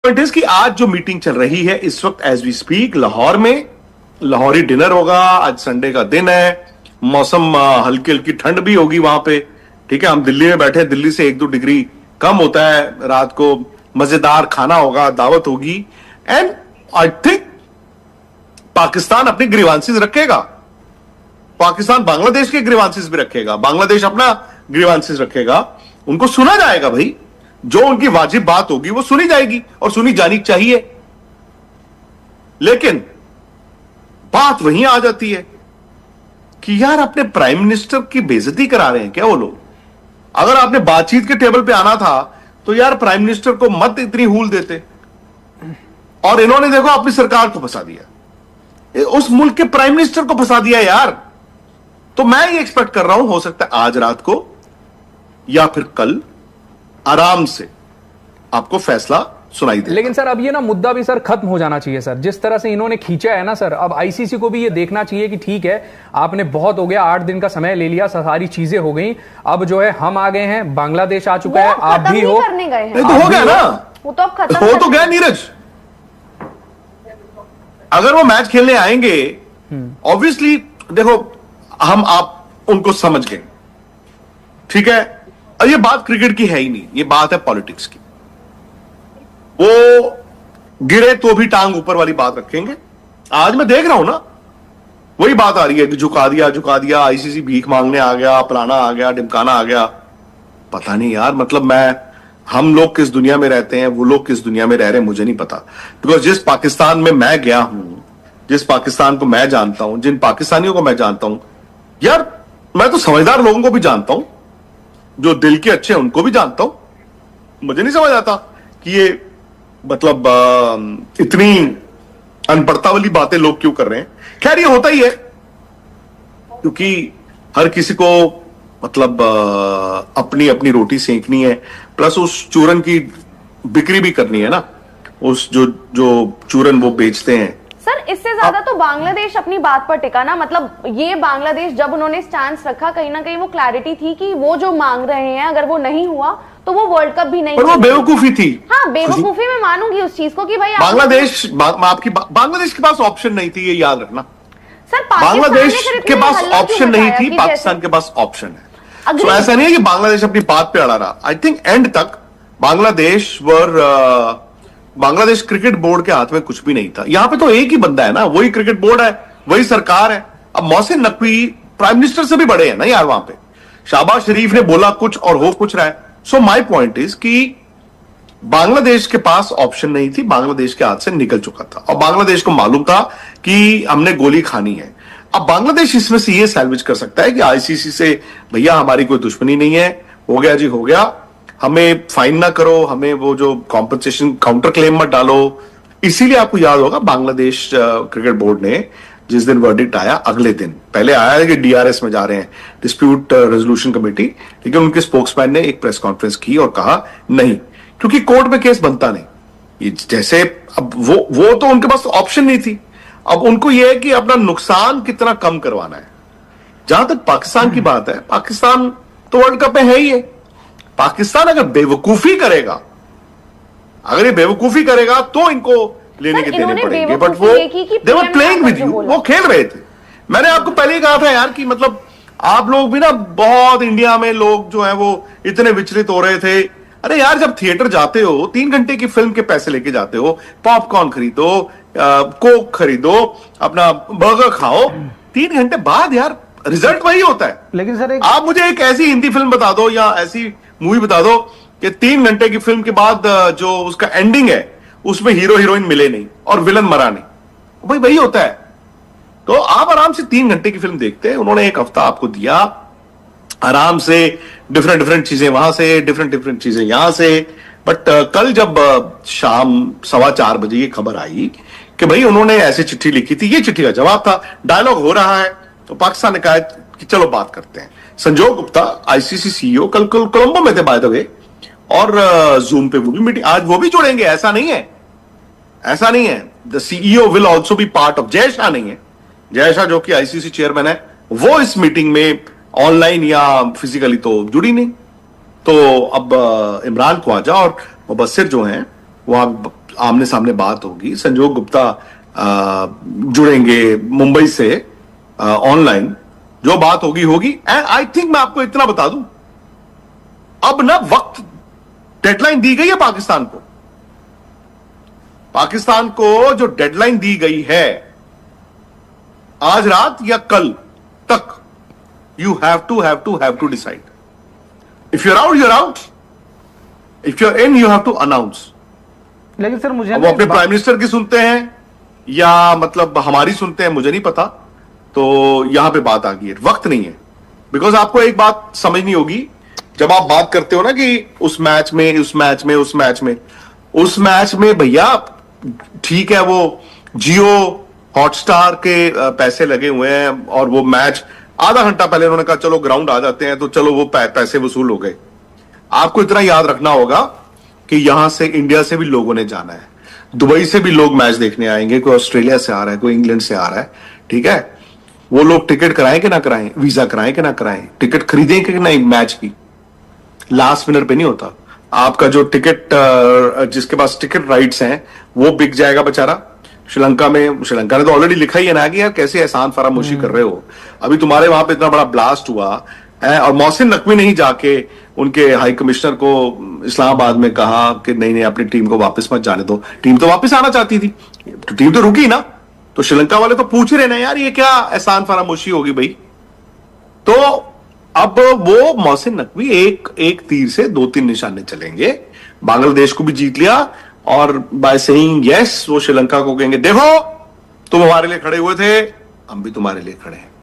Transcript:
Point is कि आज जो मीटिंग चल रही है इस वक्त एज वी स्पीक लाहौर में, लाहौरी डिनर होगा। आज संडे का दिन है, मौसम हल्की हल्की ठंड भी होगी वहां पे। ठीक है, हम दिल्ली में बैठे हैं, दिल्ली से 1-2 डिग्री कम होता है। रात को मजेदार खाना होगा, दावत होगी, एंड आई थिंक पाकिस्तान अपनी ग्रीवांसेस रखेगा, पाकिस्तान बांग्लादेश के ग्रीवांसेस भी रखेगा, बांग्लादेश अपना ग्रीवांसेस रखेगा। उनको सुना जाएगा भाई, जो उनकी वाजिब बात होगी वो सुनी जाएगी और सुनी जानी चाहिए। लेकिन बात वहीं आ जाती है कि यार अपने प्राइम मिनिस्टर की बेइज्जती करा रहे हैं क्या वो लोग। अगर आपने बातचीत के टेबल पे आना था तो यार प्राइम मिनिस्टर को मत इतनी हूल देते। और इन्होंने देखो अपनी सरकार को फंसा दिया, उस मुल्क के प्राइम मिनिस्टर को फंसा दिया यार। तो मैं ये एक्सपेक्ट कर रहा हूं, हो सकता है आज रात को या फिर कल आराम से आपको फैसला सुनाई दे। लेकिन सर अब ये ना मुद्दा भी सर खत्म हो जाना चाहिए सर, जिस तरह से इन्होंने खींचा है ना सर। अब आईसीसी को भी ये देखना चाहिए कि ठीक है आपने बहुत हो गया, 8 दिन का समय ले लिया, सारी चीजें हो गई, अब जो है हम आ गए हैं, बांग्लादेश आ चुका है, आप भी हो, नहीं तो हो गया ना, वो तो अब खत्म हो तो गया नीरज। अगर वो मैच खेलने आएंगे ऑब्वियसली, देखो हम आप उनको समझ गए, ठीक है। और ये बात क्रिकेट की है ही नहीं, ये बात है पॉलिटिक्स की। वो गिरे तो भी टांग ऊपर वाली बात रखेंगे। आज मैं देख रहा हूं ना, वही बात आ रही है कि झुका दिया, आईसीसी भीख मांगने आ गया, फलाना आ गया, ढिमकाना आ गया। पता नहीं यार, मतलब हम लोग किस दुनिया में रहते हैं, वो लोग किस दुनिया में रह रहे हैं, मुझे नहीं पता। बिकॉज जिस पाकिस्तान में मैं गया हूं, जिस पाकिस्तान को मैं जानता हूं, जिन पाकिस्तानियों को मैं जानता हूं, यार मैं तो समझदार लोगों को भी जानता हूं, जो दिल के अच्छे हैं उनको भी जानता हूं। मुझे नहीं समझ आता कि ये मतलब इतनी अनपढ़ता वाली बातें लोग क्यों कर रहे हैं। खैर ये होता ही है, क्योंकि हर किसी को मतलब अपनी अपनी रोटी सेंकनी है, प्लस उस चूरन की बिक्री भी करनी है ना, उस जो चूरन वो बेचते हैं। सर इससे ज्यादा तो बांग्लादेश अपनी बात पर टिका ना, मतलब ये बांग्लादेश जब उन्होंने स्टैंड रखा, कहीं ना कहीं वो क्लैरिटी थी कि वो जो मांग रहे हैं अगर वो नहीं हुआ तो वो वर्ल्ड कप भी नहीं। पर वो बेवकूफी थी। हाँ बेवकूफी में मानूंगी उस चीज को कि भाई बांग्लादेश बांग्लादेश के पास ऑप्शन नहीं थी, ये याद रखना। सर बांग्लादेश के पास ऑप्शन नहीं थी, पाकिस्तान के पास ऑप्शन है। तो ऐसा नहीं है कि बांग्लादेश अपनी बात पे अड़ा रहा। आई थिंक एंड तक बांग्लादेश क्रिकेट बोर्ड के हाथ में कुछ भी नहीं था। यहां पे तो एक ही बंदा है ना, वही क्रिकेट बोर्ड है, वही सरकार है। अब मोहसिन नकवी प्राइम मिनिस्टर से भी बड़े हैं ना यार वहां पे। शहबाज शरीफ ने बोला कुछ और हो कुछ रहा है। सो माय पॉइंट इज कि बांग्लादेश के पास ऑप्शन नहीं थी, बांग्लादेश के हाथ से निकल चुका था और बांग्लादेश को मालूम था कि हमने गोली खानी है। अब बांग्लादेश इसमें से ये सैल्वेज कर सकता है कि आईसीसी से भैया हमारी कोई दुश्मनी नहीं है, हो गया जी हो गया, हमें फाइन ना करो, हमें वो जो कॉम्पनसेशन काउंटर क्लेम मत डालो। इसीलिए आपको याद होगा बांग्लादेश क्रिकेट बोर्ड ने जिस दिन वर्डिक्ट आया, अगले दिन पहले आया है कि डीआरएस में जा रहे हैं, डिस्प्यूट रेजोल्यूशन कमेटी, लेकिन उनके स्पोक्समैन ने एक प्रेस कॉन्फ्रेंस की और कहा नहीं, क्योंकि कोर्ट में केस बनता नहीं। जैसे अब वो तो उनके पास ऑप्शन नहीं थी। अब उनको यह है कि अपना नुकसान कितना कम करवाना है। जहां तक पाकिस्तान की बात है, पाकिस्तान तो वर्ल्ड कप में है ही है। पाकिस्तान अगर बेवकूफी करेगा, अगर ये बेवकूफी करेगा तो इनको लेने के देने पड़ेंगे। बट वो दे वर प्लेइंग विद यू, वो खेल रहे थे। मैंने आपको पहले ही कहा था यार कि मतलब आप लोग भी ना बहुत, इंडिया में लोग जो है वो इतने विचलित हो रहे थे। अरे यार जब थिएटर जाते हो, 3 घंटे की फिल्म के पैसे लेके जाते हो, पॉपकॉर्न खरीदो, कोक खरीदो, अपना बर्गर खाओ, 3 घंटे बाद यार रिजल्ट वही होता है। लेकिन सर आप मुझे एक ऐसी हिंदी फिल्म बता दो या ऐसी मूवी बता दो कि 3 घंटे की फिल्म के बाद जो उसका एंडिंग है उसमें हीरो हीरोइन मिले नहीं और विलन मरा नहीं, भाई वही होता है। तो आप आराम से 3 घंटे की फिल्म देखते हैं। उन्होंने 1 हफ्ता आपको दिया, आराम से डिफरेंट चीजें वहां से, डिफरेंट चीजें यहां से। बट कल जब शाम 4:15 बजे ये खबर आई कि भाई उन्होंने ऐसे चिट्ठी लिखी थी, ये चिट्ठी का जवाब था, डायलॉग हो रहा है, तो पाकिस्तान ने कहा कि चलो बात करते हैं। संजोग गुप्ता आईसीसी सीईओ कल कोलंबो में थे बाय द वे, और जूम पे वो भी मीटिंग, आज वो भी जुड़ेंगे। ऐसा नहीं है। The CEO will also be part of. Jay Shah नहीं है, जय शाह जो कि आईसीसी चेयरमैन है, वो इस मीटिंग में ऑनलाइन या फिजिकली तो जुड़ी नहीं। तो अब इमरान ख्वाजा और मुबस्सिर जो हैं वो आमने सामने बात होगी, संजोग गुप्ता जुड़ेंगे मुंबई से ऑनलाइन, जो बात होगी होगी। एंड आई थिंक मैं आपको इतना बता दूं, अब ना वक्त, डेडलाइन दी गई है पाकिस्तान को। पाकिस्तान को जो डेडलाइन दी गई है आज रात या कल तक, you have to decide. If you're out, you're out. If you're in, you have to announce. लेकिन सर मुझे वो अपने प्राइम मिनिस्टर की सुनते हैं या मतलब हमारी सुनते हैं, मुझे नहीं पता। तो यहां पे बात आ गई है, वक्त नहीं है। बिकॉज आपको एक बात समझनी होगी, जब आप बात करते हो ना कि उस मैच में भैया ठीक है, वो जियो हॉटस्टार के पैसे लगे हुए हैं और वो मैच आधा घंटा पहले उन्होंने कहा चलो ग्राउंड आ जाते हैं, तो चलो वो पैसे वसूल हो गए। आपको इतना याद रखना होगा कि यहां से इंडिया से भी लोगों ने जाना है, दुबई से भी लोग मैच देखने आएंगे, कोई ऑस्ट्रेलिया से आ रहा है, कोई इंग्लैंड से आ रहा है, ठीक है। वो लोग टिकट कराएं कि ना कराएं, वीजा कराएं कि ना कराएं, टिकट खरीदें कि नहीं, मैच की लास्ट मिनट पे नहीं होता। आपका जो टिकट, जिसके पास टिकट राइट्स हैं, वो बिक जाएगा बेचारा। श्रीलंका ने तो ऑलरेडी लिखा ही है ना कि यार कैसे एहसान फरामोशी कर रहे हो, अभी तुम्हारे वहां पे इतना बड़ा ब्लास्ट हुआ है और मोहसिन नकवी ने ही जाके उनके हाई कमिश्नर को इस्लामाबाद में कहा कि नहीं अपनी टीम को वापस मत जाने दो। टीम तो वापस आना चाहती थी, तो टीम तो रुकी ना। तो श्रीलंका वाले तो पूछ रहे ना यार ये क्या एहसान फरामोशी होगी भाई। तो अब वो मोहसिन नकवी एक तीर से 2-3 निशाने चलेंगे। बांग्लादेश को भी जीत लिया और बाय सेइंग यस वो श्रीलंका को कहेंगे देखो तुम हमारे लिए खड़े हुए थे, हम भी तुम्हारे लिए खड़े हैं।